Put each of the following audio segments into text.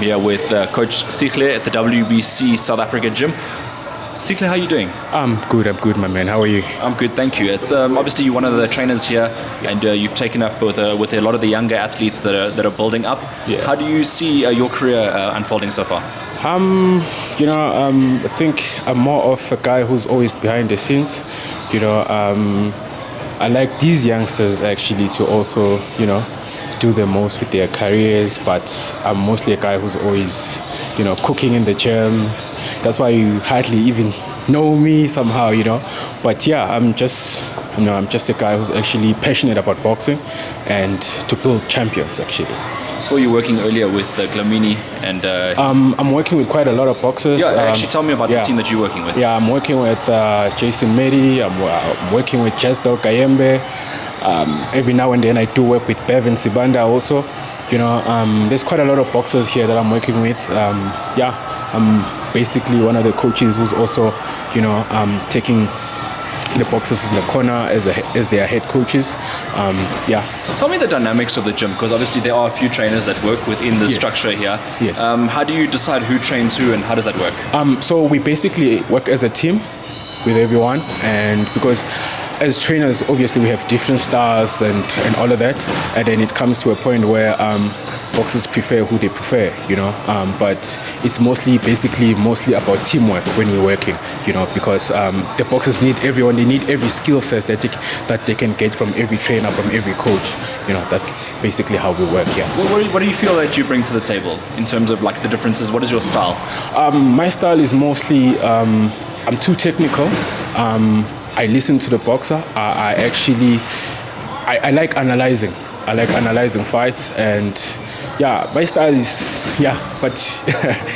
here with Coach Sihle at the WBC South Africa gym. Sihle, how are you doing? I'm good, my man. How are you? I'm good, thank you. It's obviously you're one of the trainers here, and you've taken up with a lot of the younger athletes that are building up. Yeah. How do you see your career unfolding so far? I think I'm more of a guy who's always behind the scenes. I like these youngsters actually to also, do the most with their careers, but I'm mostly a guy who's always, cooking in the gym. That's why you hardly even know me somehow, But yeah, I'm just a guy who's actually passionate about boxing and to build champions actually. I saw you working earlier with Glamini and... I'm working with quite a lot of boxers. Yeah, actually tell me about the team that you're working with. Yeah, I'm working with Jason Medi, I'm working with Chesdol Kayembe. Every now and then I do work with Bevan Sibanda also. There's quite a lot of boxers here that I'm working with. I'm basically one of the coaches who's also, taking the boxers in the corner as their head coaches. Tell me the dynamics of the gym, because obviously there are a few trainers that work within the structure here. Yes. How do you decide who trains who, and how does that work? So we basically work as a team with everyone, and because as trainers, obviously we have different styles and all of that, and then it comes to a point where boxers prefer who they prefer, but it's mostly about teamwork when we're working, because the boxers need everyone, they need every skill set that they can get from every trainer, from every coach. That's basically how we work here. What do you feel that you bring to the table in terms of like the differences? What is your style? My style is mostly, I'm too technical. I listen to the boxer. I like analyzing. I like analyzing fights, and my style is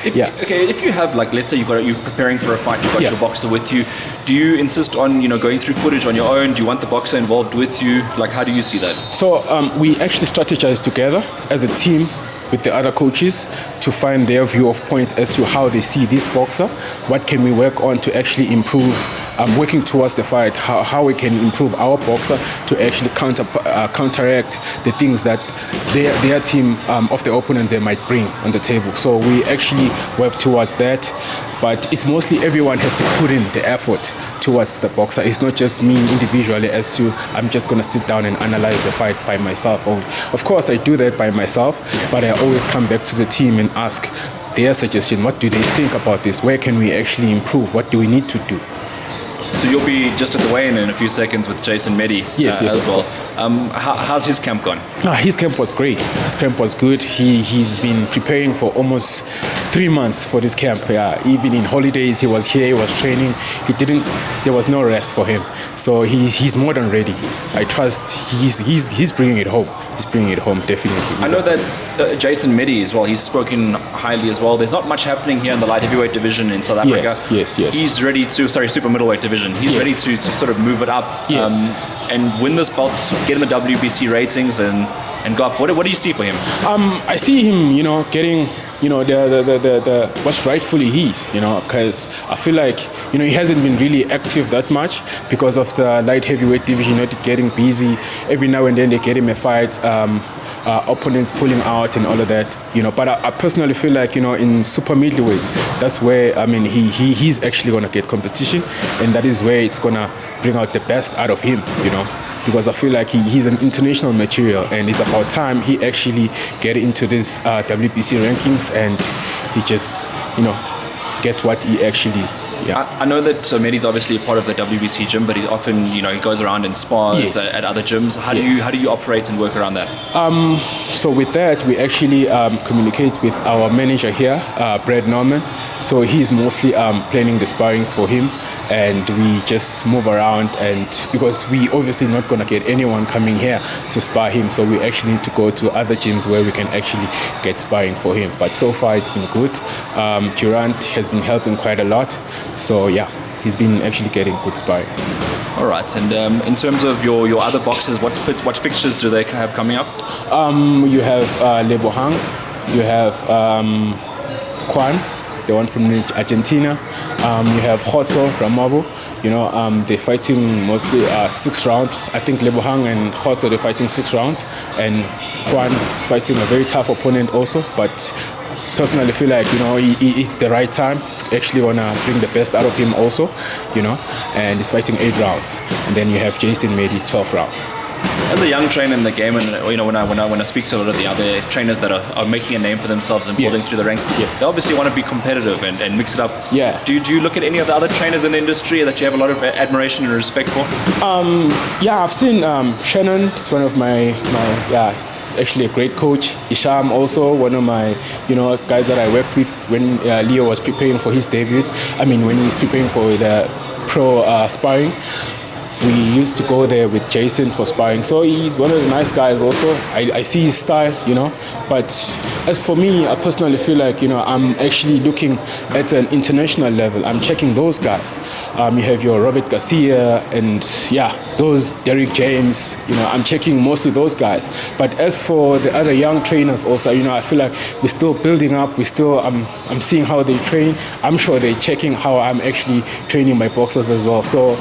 If you have, like, let's say you're preparing for a fight, you've got your boxer with you. Do you insist on going through footage on your own? Do you want the boxer involved with you? Like, how do you see that? So we actually strategize together as a team with the other coaches to find their view of point as to how they see this boxer. What can we work on to actually improve, working towards the fight, how we can improve our boxer to actually counteract the things that their team of the opponent they might bring on the table. So we actually work towards that, but it's mostly everyone has to put in the effort towards the boxer. It's not just me individually as to I'm just going to sit down and analyze the fight by myself. Of course, I do that by myself, but I always come back to the team and ask their suggestion. What do they think about this? Where can we actually improve? What do we need to do? So you'll be just at the weigh-in in a few seconds with Jason Medi yes, as well. How's his camp gone? His camp was great. His camp was good. He's been preparing for almost 3 months for this camp. Even in holidays, he was here, he was training. There was no rest for him. So he's more than ready. I trust he's bringing it home. He's bringing it home, definitely. I know that Jason Medi as well, he's spoken highly as well. There's not much happening here in the light heavyweight division in South Africa. Yes. He's ready to, super middleweight division. He's ready to sort of move it up and win this belt, get in the WBC ratings and go up. What do you see for him? I see him, getting, the what's rightfully his, because I feel like, he hasn't been really active that much because of the light heavyweight division, getting busy. Every now and then they get him a fight. Opponents pulling out and all of that, But I personally feel like, in super middleweight, that's where he's actually gonna get competition, and that is where it's gonna bring out the best out of him, Because I feel like he's an international material, and it's about time he actually get into this WBC rankings, and he just, get what he actually. Yeah. I know that Medi's obviously a part of the WBC gym, but he's often, he goes around and spars at other gyms. How do you operate and work around that? So with that, we actually communicate with our manager here, Brad Norman. So he's mostly planning the sparrings for him, and we just move around. And because we obviously not gonna get anyone coming here to spar him, so we actually need to go to other gyms where we can actually get sparring for him. But so far it's been good. Durant has been helping quite a lot. So he's been actually getting good sparring. All right, and in terms of your other boxers, what fixtures do they have coming up? You have Lebohang, you have Kwan, the one from Argentina. You have Khotso Ramabo. They're fighting mostly 6 rounds. I think Lebohang and Khotso, they're fighting 6 rounds. And Juan is fighting a very tough opponent also. But personally, I feel like, it's the right time. It's actually going to bring the best out of him also, And he's fighting 8 rounds. And then you have Jason Mady, 12 rounds. As a young trainer in the game, and when I speak to a lot of the other trainers that are making a name for themselves and building through the ranks, they obviously want to be competitive and mix it up. Yeah. Do you look at any of the other trainers in the industry that you have a lot of admiration and respect for? Yeah, I've seen Shannon. He's one of my he's actually a great coach. Isham also one of my guys that I worked with when Leo was preparing for his debut. I mean, when he's preparing for the pro sparring. We used to go there with Jason for sparring. So he's one of the nice guys also. I see his style, But as for me, I personally feel like, I'm actually looking at an international level. I'm checking those guys. You have your Robert Garcia and, those Derek James. I'm checking mostly those guys. But as for the other young trainers also, I feel like we're still building up. I'm seeing how they train. I'm sure they're checking how I'm actually training my boxers as well. So,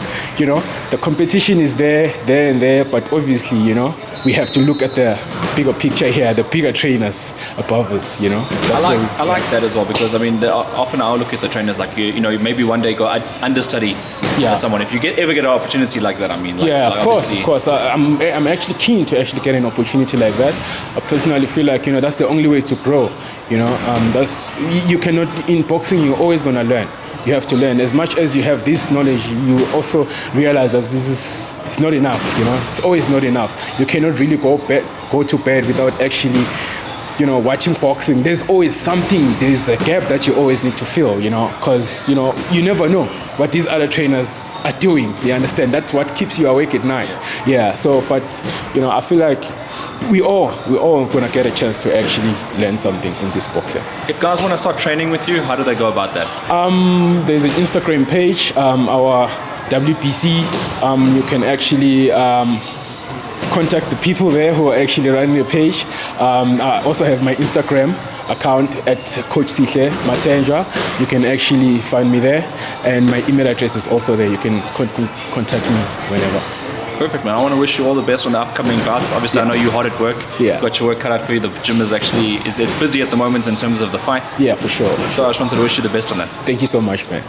the competition is there, but obviously, we have to look at the bigger picture here, the bigger trainers above us, That's I like that as well, because often I'll look at the trainers like maybe one day go understudy someone if you ever get an opportunity like that. Of course. I'm actually keen to actually get an opportunity like that. I personally feel like that's the only way to grow. You cannot, in boxing you're always gonna learn. You have to learn. As much as you have this knowledge, you also realize that it's not enough. It's always not enough. You cannot really go to bed without actually watching boxing. There's always something, there's a gap that you always need to fill, because you never know what these other trainers are doing. You understand? That's what keeps you awake at night. But I feel like we all gonna get a chance to actually learn something in this boxing. If guys want to start training with you, how do they go about that? There's an Instagram page, our WBC. You can actually contact the people there who are actually running the page. I also have my Instagram account at Coach Sihle Matenja. You can actually find me there, and my email address is also there. You can contact me whenever. Perfect, man. I want to wish you all the best on the upcoming bouts. Obviously, I know you're hard at work. You've got your work cut out for you. The gym is actually it's busy at the moment in terms of the fights. Yeah, for sure. So I just wanted to wish you the best on that. Thank you so much, man.